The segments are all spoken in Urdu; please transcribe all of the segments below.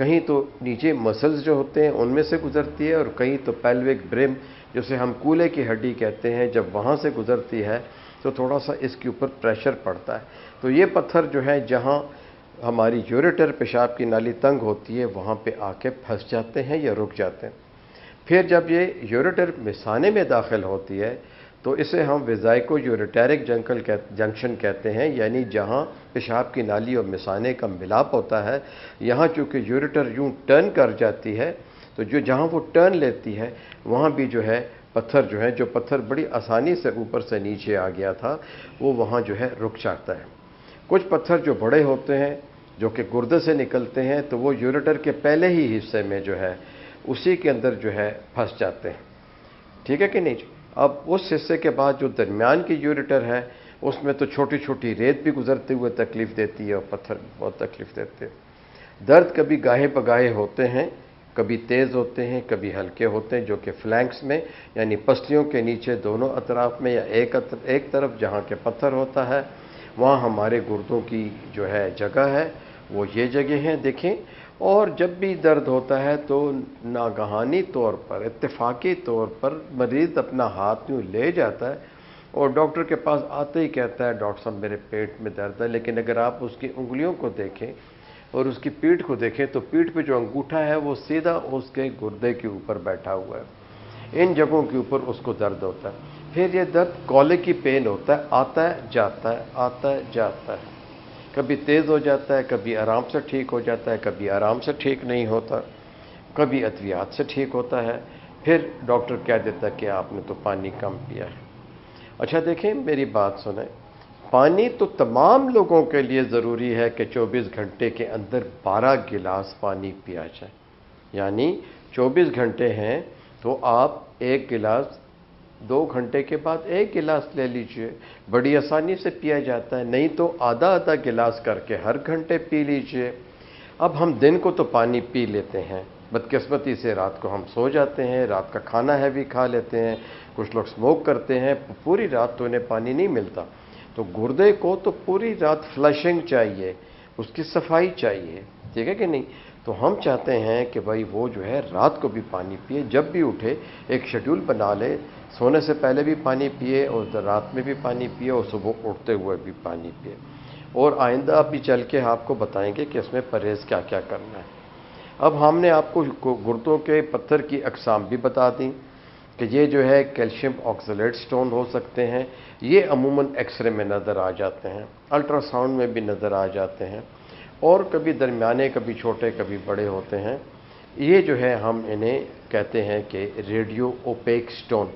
کہیں تو نیچے مسلز جو ہوتے ہیں ان میں سے گزرتی ہے، اور کہیں تو پیلوک برم جسے ہم کولے کی ہڈی کہتے ہیں، جب وہاں سے گزرتی ہے تو تھوڑا سا اس کے اوپر پریشر پڑتا ہے۔ تو یہ پتھر جو ہے جہاں ہماری یوریٹر پیشاب کی نالی تنگ ہوتی ہے وہاں پہ آ کے پھنس جاتے ہیں یا رک جاتے ہیں۔ پھر جب یہ یوریٹر مثانے میں داخل ہوتی ہے تو اسے ہم ویزائکو یوریٹیرک جنکشن کہتے ہیں، یعنی جہاں پیشاب کی نالی اور مثانے کا ملاپ ہوتا ہے، یہاں چونکہ یوریٹر یوں ٹرن کر جاتی ہے تو جہاں وہ ٹرن لیتی ہے وہاں بھی جو ہے پتھر جو پتھر بڑی آسانی سے اوپر سے نیچے آ گیا تھا وہ وہاں جو ہے رک جاتا ہے۔ کچھ پتھر جو بڑے ہوتے ہیں جو کہ گردے سے نکلتے ہیں تو وہ یوریٹر کے پہلے ہی حصے میں جو ہے اسی کے اندر جو ہے پھنس جاتے ہیں، ٹھیک ہے کہ نہیں؟ اب اس حصے کے بعد جو درمیان کی یوریٹر ہے اس میں تو چھوٹی چھوٹی ریت بھی گزرتے ہوئے تکلیف دیتی ہے اور پتھر بھی بہت تکلیف دیتے ہیں۔ درد کبھی گاہے بگاہے ہوتے ہیں، کبھی تیز ہوتے ہیں، کبھی ہلکے ہوتے ہیں، جو کہ فلینکس میں یعنی پسلیوں کے نیچے دونوں اطراف میں یا ایک طرف جہاں کے پتھر ہوتا ہے وہاں ہمارے گردوں کی جو ہے جگہ ہے وہ یہ جگہ ہیں دیکھیں۔ اور جب بھی درد ہوتا ہے تو ناگہانی طور پر اتفاقی طور پر مریض اپنا ہاتھ یوں لے جاتا ہے اور ڈاکٹر کے پاس آتے ہی کہتا ہے ڈاکٹر صاحب میرے پیٹ میں درد ہے، لیکن اگر آپ اس کی انگلیوں کو دیکھیں اور اس کی پیٹھ کو دیکھیں تو پیٹھ پہ جو انگوٹھا ہے وہ سیدھا اس کے گردے کے اوپر بیٹھا ہوا ہے، ان جگہوں کے اوپر اس کو درد ہوتا ہے۔ پھر یہ درد کولک کی پین ہوتا ہے، آتا ہے جاتا ہے، آتا ہے جاتا ہے، کبھی تیز ہو جاتا ہے، کبھی آرام سے ٹھیک ہو جاتا ہے، کبھی آرام سے ٹھیک نہیں ہوتا، کبھی ادویات سے ٹھیک ہوتا ہے، پھر ڈاکٹر کہہ دیتا ہے کہ آپ نے تو پانی کم پیا ہے۔ اچھا دیکھیں میری بات سنیں، پانی تو تمام لوگوں کے لیے ضروری ہے کہ 24 گھنٹے کے اندر 12 گلاس پانی پیا جائے، یعنی 24 گھنٹے ہیں تو آپ 1 گلاس 2 گھنٹے کے بعد 1 گلاس لے لیجئے، بڑی آسانی سے پیا جاتا ہے، نہیں تو آدھا گلاس کر کے ہر گھنٹے پی لیجئے۔ اب ہم دن کو تو پانی پی لیتے ہیں، بدقسمتی سے رات کو ہم سو جاتے ہیں، رات کا کھانا ہیوی کھا لیتے ہیں، کچھ لوگ سموک کرتے ہیں، پوری رات تو انہیں پانی نہیں ملتا، تو گردے کو تو پوری رات فلشنگ چاہیے، اس کی صفائی چاہیے، ٹھیک ہے کہ نہیں؟ تو ہم چاہتے ہیں کہ بھائی وہ جو ہے رات کو بھی پانی پیے، جب بھی اٹھے ایک شیڈول بنا لے، سونے سے پہلے بھی پانی پیے اور رات میں بھی پانی پیے اور صبح اٹھتے ہوئے بھی پانی پیے، اور آئندہ بھی چل کے آپ کو بتائیں گے کہ اس میں پرہیز کیا کیا کرنا ہے۔ اب ہم نے آپ کو گردوں کے پتھر کی اقسام بھی بتا دیں کہ یہ جو ہے کیلشیم آکسیلیٹ سٹون ہو سکتے ہیں، یہ عموماً ایکس رے میں نظر آ جاتے ہیں، الٹرا ساؤنڈ میں بھی نظر آ جاتے ہیں، اور کبھی درمیانے کبھی چھوٹے کبھی بڑے ہوتے ہیں۔ یہ جو ہے ہم انہیں کہتے ہیں کہ ریڈیو اوپیک سٹون،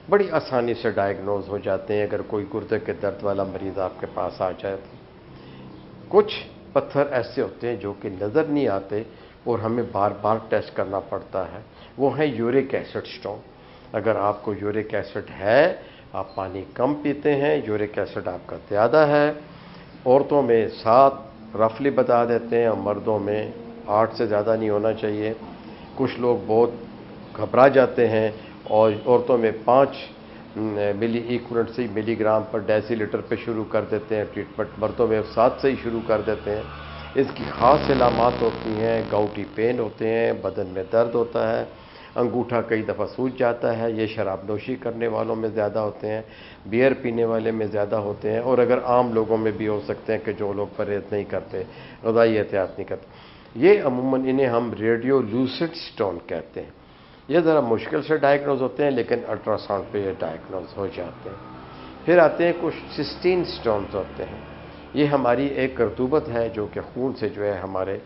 بڑی آسانی سے ڈائیگنوز ہو جاتے ہیں اگر کوئی گردے کے درد والا مریض آپ کے پاس آ جائے تو۔ کچھ پتھر ایسے ہوتے ہیں جو کہ نظر نہیں آتے اور ہمیں بار بار ٹیسٹ کرنا پڑتا ہے، وہ ہیں یورک ایسڈ سٹون۔ اگر آپ کو یورک ایسڈ ہے، آپ پانی کم پیتے ہیں، یورک ایسڈ آپ کا زیادہ ہے، عورتوں میں 7 رفلی بتا دیتے ہیں اور مردوں میں 8 سے زیادہ نہیں ہونا چاہیے۔ کچھ لوگ بہت گھبرا جاتے ہیں اور عورتوں میں 5 ملی ایکویلنٹ ملی گرام پر ڈیسی لیٹر پہ شروع کر دیتے ہیں ٹریٹمنٹ، مردوں میں 7 سے ہی شروع کر دیتے ہیں۔ اس کی خاص علامات ہوتی ہیں، گاؤٹی پین ہوتے ہیں، بدن میں درد ہوتا ہے، انگوٹھا کئی دفعہ سوج جاتا ہے، یہ شراب نوشی کرنے والوں میں زیادہ ہوتے ہیں، بیئر پینے والے میں زیادہ ہوتے ہیں، اور اگر عام لوگوں میں بھی ہو سکتے ہیں کہ جو لوگ پرہیز نہیں کرتے، غذائی احتیاط نہیں کرتے۔ یہ عموماً انہیں ہم ریڈیو لوسڈ سٹون کہتے ہیں۔ یہ ذرا مشکل سے ڈائیگنوز ہوتے ہیں لیکن الٹرا ساؤنڈ پہ یہ ڈائیگنوز ہو جاتے ہیں۔ پھر آتے ہیں کچھ سسٹین سٹونز ہوتے ہیں، یہ ہماری ایک رطوبت ہے جو کہ خون سے جو ہے ہمارے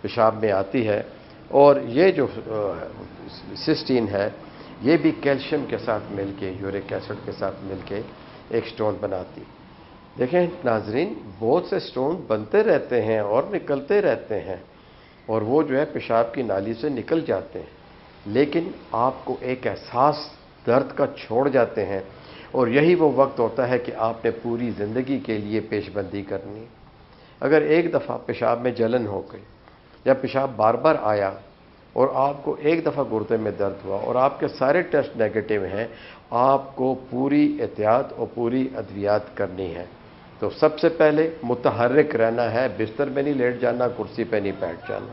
پیشاب میں آتی ہے، اور یہ جو سسٹین ہے یہ بھی کیلشیم کے ساتھ مل کے یورک ایسڈ کے ساتھ مل کے ایک سٹون بناتی۔ دیکھیں ناظرین، بہت سے سٹون بنتے رہتے ہیں اور نکلتے رہتے ہیں، اور وہ جو ہے پیشاب کی نالی سے نکل جاتے ہیں، لیکن آپ کو ایک احساس درد کا چھوڑ جاتے ہیں، اور یہی وہ وقت ہوتا ہے کہ آپ نے پوری زندگی کے لیے پیش بندی کرنی ہے۔ اگر ایک دفعہ پیشاب میں جلن ہو گئی یا پیشاب بار بار آیا اور آپ کو ایک دفعہ گردے میں درد ہوا اور آپ کے سارے ٹیسٹ نیگیٹو ہیں، آپ کو پوری احتیاط اور پوری ادویات کرنی ہے۔ تو سب سے پہلے متحرک رہنا ہے، بستر میں نہیں لیٹ جانا، کرسی پہ نہیں بیٹھ جانا۔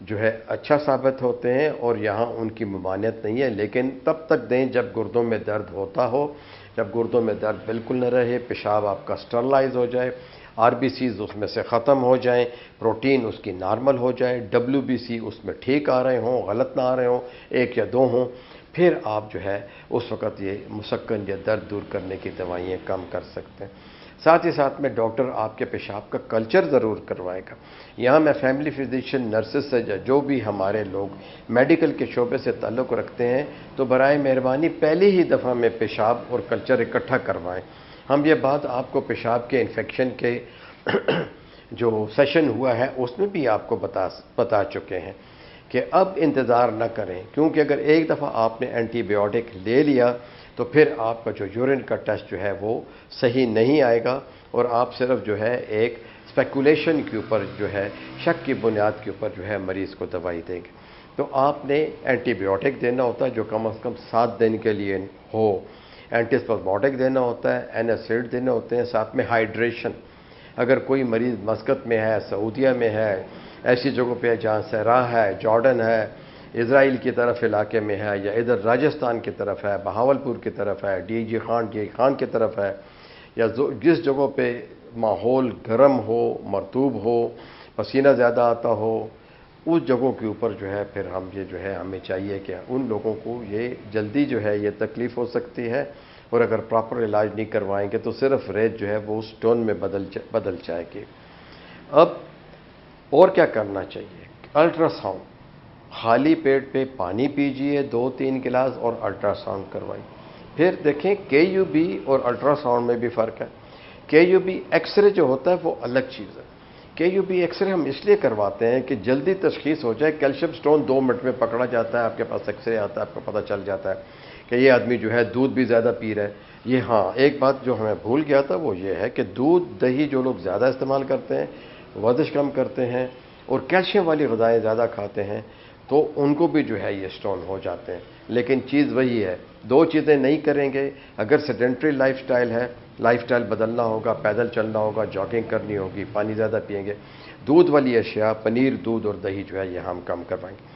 جو ہے اچھا ثابت ہوتے ہیں اور یہاں ان کی ممانعت نہیں ہے، لیکن تب تک دیں جب گردوں میں درد ہوتا ہو، جب گردوں میں درد بالکل نہ رہے، پیشاب آپ کا اسٹرلائز ہو جائے، آر بی سیز اس میں سے ختم ہو جائیں، پروٹین اس کی نارمل ہو جائے، ڈبلیو بی سی اس میں ٹھیک آ رہے ہوں، غلط نہ آ رہے ہوں، 1 یا 2 ہوں، پھر آپ جو ہے اس وقت یہ مسکن یا درد دور کرنے کی دوائیں کم کر سکتے ہیں۔ ساتھ ہی ساتھ میں ڈاکٹر آپ کے پیشاب کا کلچر ضرور کروائے گا۔ یہاں میں فیملی فزیشین، نرسز سے جو بھی ہمارے لوگ میڈیکل کے شعبے سے تعلق رکھتے ہیں تو برائے مہربانی پہلی ہی دفعہ میں پیشاب اور کلچر اکٹھا کروائیں۔ ہم یہ بات آپ کو پیشاب کے انفیکشن کے جو سیشن ہوا ہے اس میں بھی آپ کو بتا چکے ہیں کہ اب انتظار نہ کریں، کیونکہ اگر ایک دفعہ آپ نے اینٹی بائیوٹک لے لیا تو پھر آپ کا جو یورین کا ٹیسٹ جو ہے وہ صحیح نہیں آئے گا، اور آپ صرف جو ہے ایک اسپیکولیشن کے اوپر جو ہے شک کی بنیاد کے اوپر جو ہے مریض کو دوائی دیں گے۔ تو آپ نے اینٹی بائیوٹک دینا ہوتا ہے جو کم از کم 7 دن کے لیے ہو، اینٹی اسپاسموڈک دینا ہوتا ہے، ایناسیڈ دینے ہوتے ہیں، ساتھ میں ہائیڈریشن۔ اگر کوئی مریض مسقط میں ہے، سعودیہ میں ہے، ایسی جگہوں پہ جہاں صحرا ہے، جارڈن ہے، اسرائیل کی طرف علاقے میں ہے، یا ادھر راجستھان کی طرف ہے، بہاولپور کی طرف ہے، ڈی خان کی طرف ہے، یا جس جگہوں پہ ماحول گرم ہو، مرطوب ہو، پسینہ زیادہ آتا ہو، اس جگہوں کے اوپر جو ہے پھر ہم یہ جو ہے ہمیں چاہیے کہ ان لوگوں کو یہ جلدی جو ہے یہ تکلیف ہو سکتی ہے، اور اگر پراپر علاج نہیں کروائیں گے تو صرف ریت جو ہے وہ سٹون میں بدل جائے گی۔ اب اور کیا کرنا چاہیے؟ الٹرا ساؤنڈ، خالی پیٹ پہ پانی پیجئے 2-3 گلاس اور الٹرا ساؤنڈ کروائیں۔ پھر دیکھیں کے یو بی اور الٹرا ساؤنڈ میں بھی فرق ہے۔ کے یو بی ایکس رے جو ہوتا ہے وہ الگ چیز ہے۔ کے یو بی ایکس رے ہم اس لیے کرواتے ہیں کہ جلدی تشخیص ہو جائے۔ کیلشیم سٹون 2 منٹ میں پکڑا جاتا ہے، آپ کے پاس ایکس رے آتا ہے، آپ کو پتہ چل جاتا ہے کہ یہ آدمی جو ہے دودھ بھی زیادہ پی رہا ہے۔ یہ ہاں ایک بات جو ہمیں بھول گیا تھا وہ یہ ہے کہ دودھ دہی جو لوگ زیادہ استعمال کرتے ہیں، ورزش کم کرتے ہیں اور کیلشیم والی غذائیں زیادہ کھاتے ہیں تو ان کو بھی جو ہے یہ سٹون ہو جاتے ہیں۔ لیکن چیز وہی ہے، 2 چیزیں نہیں کریں گے۔ اگر سیڈنٹری لائف سٹائل ہے، لائف سٹائل بدلنا ہوگا، پیدل چلنا ہوگا، جاگنگ کرنی ہوگی، پانی زیادہ پئیں گے، دودھ والی اشیاء، پنیر، دودھ اور دہی جو ہے یہ ہم کم کروائیں گے۔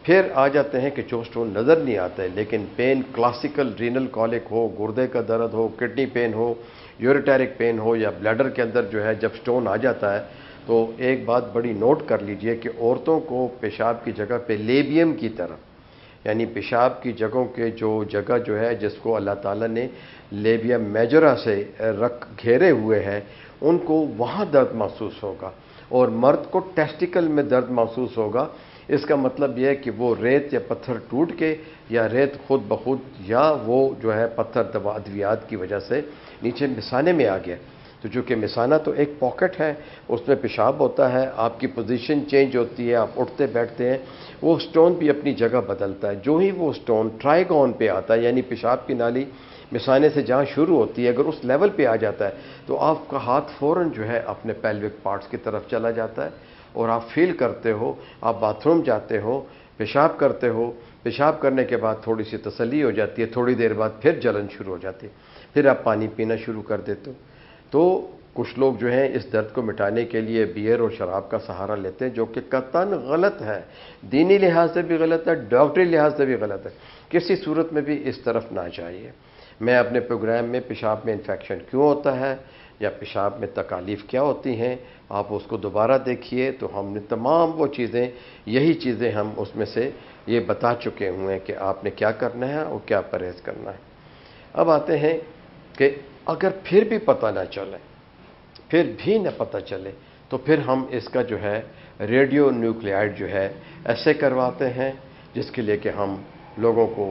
پھر آ جاتے ہیں کہ جو سٹون نظر نہیں آتا ہے لیکن پین، کلاسیکل رینل کولک ہو، گردے کا درد ہو، کڈنی پین ہو، یوریٹیرک پین ہو، یا بلیڈر کے اندر جو ہے جب سٹون آ جاتا ہے تو ایک بات بڑی نوٹ کر لیجئے کہ عورتوں کو پیشاب کی جگہ پہ لیبیم کی طرف، یعنی پیشاب کی جگہوں کے جو جگہ جو ہے جس کو اللہ تعالیٰ نے لیبیم میجرا سے گھیرے ہوئے ہیں، ان کو وہاں درد محسوس ہوگا، اور مرد کو ٹیسٹیکل میں درد محسوس ہوگا۔ اس کا مطلب یہ ہے کہ وہ ریت یا پتھر ٹوٹ کے، یا ریت خود بخود، یا وہ جو ہے پتھر ادویات کی وجہ سے نیچے مثانے میں آ گیا۔ تو چونکہ مثانہ تو ایک پاکٹ ہے، اس میں پیشاب ہوتا ہے، آپ کی پوزیشن چینج ہوتی ہے، آپ اٹھتے بیٹھتے ہیں، وہ سٹون بھی اپنی جگہ بدلتا ہے۔ جو ہی وہ سٹون ٹرائیگون پہ آتا ہے، یعنی پیشاب کی نالی مثانے سے جہاں شروع ہوتی ہے، اگر اس لیول پہ آ جاتا ہے تو آپ کا ہاتھ فوراً جو ہے اپنے پیلوک پارٹس کی طرف چلا جاتا ہے، اور آپ فیل کرتے ہو، آپ باتھ روم جاتے ہو، پیشاب کرتے ہو، پیشاب کرنے کے بعد تھوڑی سی تسلی ہو جاتی ہے، تھوڑی دیر بعد پھر جلن شروع ہو جاتی ہے، پھر آپ پانی پینا شروع کر دیتے ہو۔ تو کچھ لوگ جو ہیں اس درد کو مٹانے کے لیے بیئر اور شراب کا سہارا لیتے ہیں، جو کہ قطعاً غلط ہے، دینی لحاظ سے بھی غلط ہے، ڈاکٹری لحاظ سے بھی غلط ہے۔ کسی صورت میں بھی اس طرف نہ جائیے۔ میں اپنے پروگرام میں پیشاب میں انفیکشن کیوں ہوتا ہے یا پیشاب میں تکالیف کیا ہوتی ہیں، آپ اس کو دوبارہ دیکھیے، تو ہم نے تمام وہ چیزیں، یہی چیزیں ہم اس میں سے یہ بتا چکے ہوئے ہیں کہ آپ نے کیا کرنا ہے اور کیا پرہیز کرنا ہے۔ اب آتے ہیں کہ اگر پھر بھی پتہ نہ چلے، پھر بھی نہ پتہ چلے، تو پھر ہم اس کا جو ہے ریڈیو نیوکلیائڈ جو ہے ایسے کرواتے ہیں، جس کے لیے کہ ہم لوگوں کو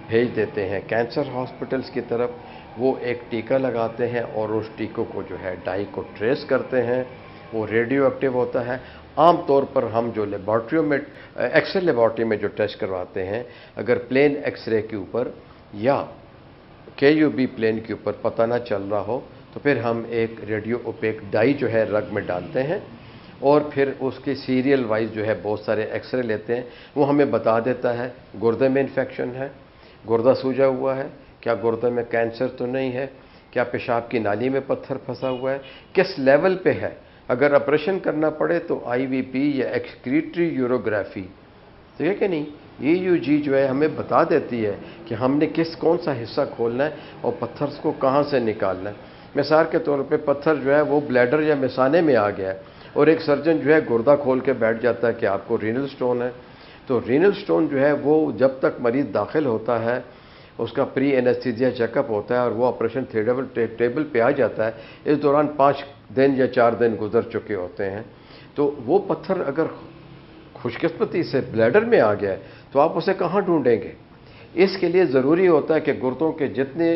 بھیج دیتے ہیں کینسر ہاسپٹلز کی طرف۔ وہ ایک ٹیکہ لگاتے ہیں اور اس ٹیکوں کو جو ہے ڈائی کو ٹریس کرتے ہیں، وہ ریڈیو ایکٹیو ہوتا ہے۔ عام طور پر ہم جو لیبارٹریوں میں، ایکس رے لیبارٹری میں جو ٹیسٹ کرواتے ہیں، اگر پلین ایکس رے کے اوپر یا کے یو بی پلین کے اوپر پتہ نہ چل رہا ہو تو پھر ہم ایک ریڈیو اوپیک ڈائی جو ہے رگ میں ڈالتے ہیں، اور پھر اس کے سیریل وائز جو ہے بہت سارے ایکس رے لیتے ہیں۔ وہ ہمیں بتا دیتا ہے گردے میں انفیکشن ہے، گردہ سوجا ہوا ہے، کیا گردے میں کینسر تو نہیں ہے، کیا پیشاب کی نالی میں پتھر پھنسا ہوا ہے، کس لیول پہ ہے۔ اگر آپریشن کرنا پڑے تو IVP یا ایکسکریٹری یوروگرافی، ٹھیک ہے کہ نہیں، EUG جو ہے ہمیں بتا دیتی ہے کہ ہم نے کون سا حصہ کھولنا ہے اور پتھر کو کہاں سے نکالنا ہے۔ مثال کے طور پہ پتھر جو ہے وہ بلیڈر یا مثانے میں آ گیا ہے اور ایک سرجن جو ہے گردہ کھول کے بیٹھ جاتا ہے کہ آپ کو رینل سٹون ہے، تو رینل سٹون جو ہے وہ جب تک مریض داخل ہوتا ہے اس کا پری اینستھیزیا چیک اپ ہوتا ہے اور وہ آپریشن ٹیبل پہ آ جاتا ہے، اس دوران 5 دن یا 4 دن گزر چکے ہوتے ہیں، تو وہ پتھر اگر خوش قسمتی سے بلیڈر میں آ گیا ہے تو آپ اسے کہاں ڈھونڈیں گے؟ اس کے لیے ضروری ہوتا ہے کہ گردوں کے جتنے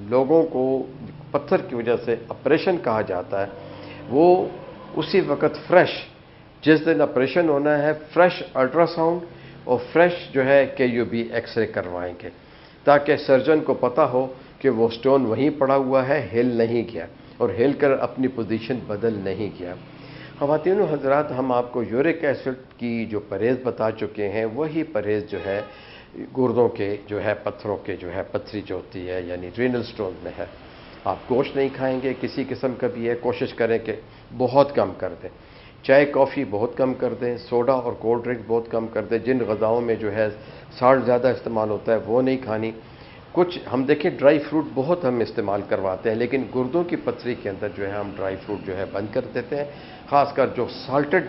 لوگوں کو پتھر کی وجہ سے آپریشن کہا جاتا ہے وہ اسی وقت فریش، جس دن آپریشن ہونا ہے، فریش الٹرا ساؤنڈ اور فریش جو ہے KUB ایکس رے کروائیں گے، تاکہ سرجن کو پتہ ہو کہ وہ سٹون وہیں پڑا ہوا ہے، ہل نہیں گیا اور ہل کر اپنی پوزیشن بدل نہیں گیا۔ خواتین و حضرات، ہم آپ کو یورک ایسڈ کی جو پرہیز بتا چکے ہیں، وہی پرہیز جو ہے گردوں کے جو ہے پتھروں کے جو ہے پتھری جو ہوتی ہے یعنی رینل سٹون میں ہے۔ آپ گوشت نہیں کھائیں گے کسی قسم کا بھی ہے، کوشش کریں کہ بہت کم کر دیں، چائے کافی بہت کم کر دیں، سوڈا اور کولڈ ڈرنک بہت کم کر دیں، جن غذاؤں میں جو ہے سالٹ زیادہ استعمال ہوتا ہے وہ نہیں کھانی۔ کچھ ہم دیکھیں ڈرائی فروٹ بہت ہم استعمال کرواتے ہیں، لیکن گردوں کی پتھری کے اندر جو ہے ہم ڈرائی فروٹ جو ہے بند کر دیتے ہیں، خاص کر جو سالٹڈ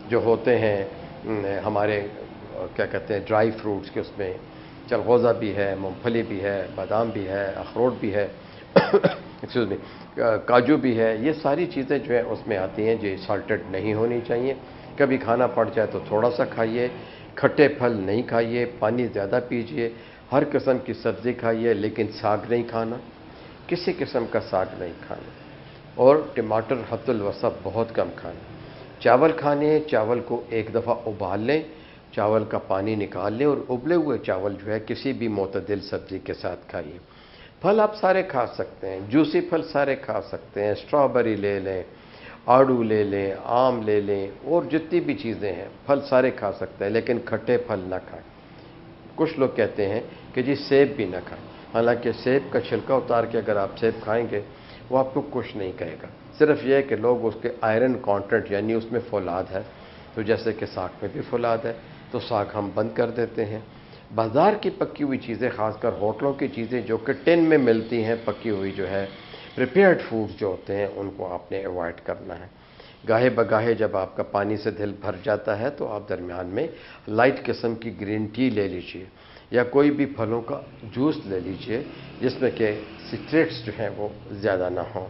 جو ہوتے ہیں ہمارے کیا کہتے ہیں ڈرائی فروٹس کے، اس میں چلغوزہ بھی ہے، مونگ پھلی بھی ہے، بادام بھی ہے، اخروٹ بھی ہے ایکسکیوز می کاجو بھی ہے، یہ ساری چیزیں جو ہیں اس میں آتی ہیں جو سالٹڈ نہیں ہونی چاہیے۔ کبھی کھانا پڑ جائے تو تھوڑا سا کھائیے، کھٹے پھل نہیں کھائیے، پانی زیادہ پیجیے، ہر قسم کی سبزی کھائیے لیکن ساگ نہیں کھانا، کسی قسم کا ساگ نہیں کھانا، اور ٹماٹر حد الوسط بہت کم کھانا۔ چاول کھانے ہیں، چاول کو ایک دفعہ ابال لیں، چاول کا پانی نکال لیں اور ابلے ہوئے چاول جو ہے کسی بھی معتدل سبزی کے ساتھ کھائیے۔ پھل آپ سارے کھا سکتے ہیں، جوسی پھل سارے کھا سکتے ہیں، اسٹرابری لے لیں، آڑو لے لیں، آم لے لیں، اور جتنی بھی چیزیں ہیں پھل سارے کھا سکتے ہیں، لیکن کھٹے پھل نہ کھائیں۔ کچھ لوگ کہتے ہیں کہ جی سیب بھی نہ کھائیں، حالانکہ سیب کا چھلکا اتار کے اگر آپ سیب کھائیں گے وہ آپ کو کچھ نہیں کہے گا، صرف یہ ہے کہ لوگ اس کے آئرن کانٹینٹ یعنی اس میں فولاد ہے، تو جیسے کہ ساگ میں بھی فولاد ہے تو ساگ ہم بند کر دیتے ہیں۔ بازار کی پکی ہوئی چیزیں، خاص کر ہوٹلوں کی چیزیں جو کہ ٹن میں ملتی ہیں پکی ہوئی جو ہے پریپیئرڈ فوڈ جو ہوتے ہیں، ان کو آپ نے ایوائڈ کرنا ہے۔ گاہے بگاہے جب آپ کا پانی سے دل بھر جاتا ہے تو آپ درمیان میں لائٹ قسم کی گرین ٹی لے لیجئے یا کوئی بھی پھلوں کا جوس لے لیجئے جس میں کہ سٹریٹس جو ہیں وہ زیادہ نہ ہوں۔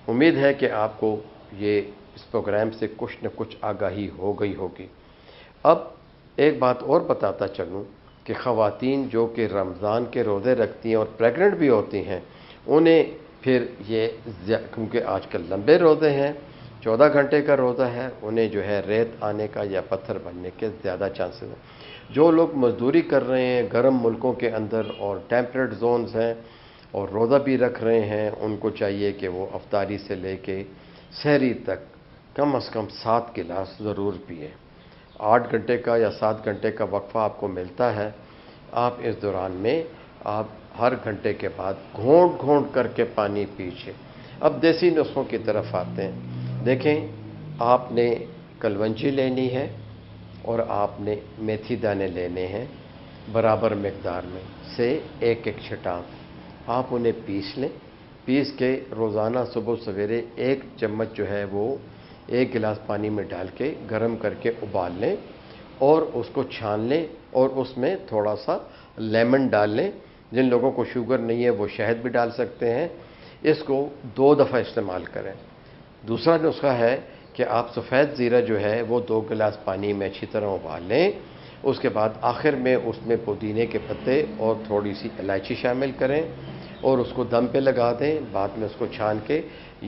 امید ہے کہ آپ کو یہ اس پروگرام سے کچھ نہ کچھ آگاہی ہو گئی ہوگی۔ اب ایک بات اور بتاتا چلوں کہ خواتین جو کہ رمضان کے روزے رکھتی ہیں اور پریگننٹ بھی ہوتی ہیں، انہیں پھر یہ کیونکہ آج کل لمبے روزے ہیں، 14 گھنٹے کا روزہ ہے، انہیں جو ہے ریت آنے کا یا پتھر بننے کے زیادہ چانسز ہیں۔ جو لوگ مزدوری کر رہے ہیں گرم ملکوں کے اندر اور ٹیمپریٹ زونز ہیں اور روزہ بھی رکھ رہے ہیں، ان کو چاہیے کہ وہ افطاری سے لے کے سحری تک کم از کم 7 گلاس ضرور پئیں۔ 8 گھنٹے کا یا 7 گھنٹے کا وقفہ آپ کو ملتا ہے، آپ اس دوران میں آپ ہر گھنٹے کے بعد گھونٹ گھونٹ کر کے پانی پیجیے۔ اب دیسی نسخوں کی طرف آتے ہیں۔ دیکھیں، آپ نے کلونجی لینی ہے اور آپ نے میتھی دانے لینے ہیں برابر مقدار میں سے ایک ایک چھٹان، آپ انہیں پیس لیں، پیس کے روزانہ صبح سویرے 1 چمچ جو ہے وہ 1 گلاس پانی میں ڈال کے گرم کر کے ابال لیں اور اس کو چھان لیں اور اس میں تھوڑا سا لیمن ڈال لیں۔ جن لوگوں کو شوگر نہیں ہے وہ شہد بھی ڈال سکتے ہیں۔ اس کو 2 دفعہ استعمال کریں۔ دوسرا نسخہ ہے کہ آپ سفید زیرہ جو ہے وہ 2 گلاس پانی میں اچھی طرح ابال لیں، اس کے بعد آخر میں اس میں پودینے کے پتے اور تھوڑی سی الائچی شامل کریں اور اس کو دم پہ لگا دیں، بعد میں اس کو چھان کے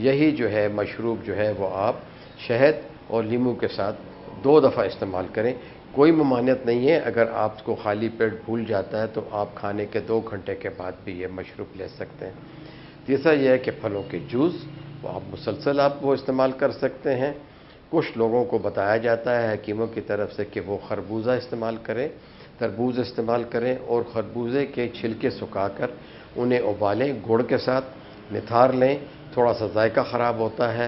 یہی جو ہے مشروب جو ہے وہ آپ شہد اور لیموں کے ساتھ 2 دفعہ استعمال کریں۔ کوئی ممانعت نہیں ہے، اگر آپ کو خالی پیٹ بھول جاتا ہے تو آپ کھانے کے 2 گھنٹے کے بعد بھی یہ مشروب لے سکتے ہیں۔ تیسرا یہ ہے کہ پھلوں کے جوس، وہ آپ مسلسل آپ وہ استعمال کر سکتے ہیں۔ کچھ لوگوں کو بتایا جاتا ہے حکیموں کی طرف سے کہ وہ خربوزہ استعمال کریں، تربوز استعمال کریں اور خربوزے کے چھلکے سکھا کر انہیں ابالیں، گڑ کے ساتھ نتھار لیں، تھوڑا سا ذائقہ خراب ہوتا ہے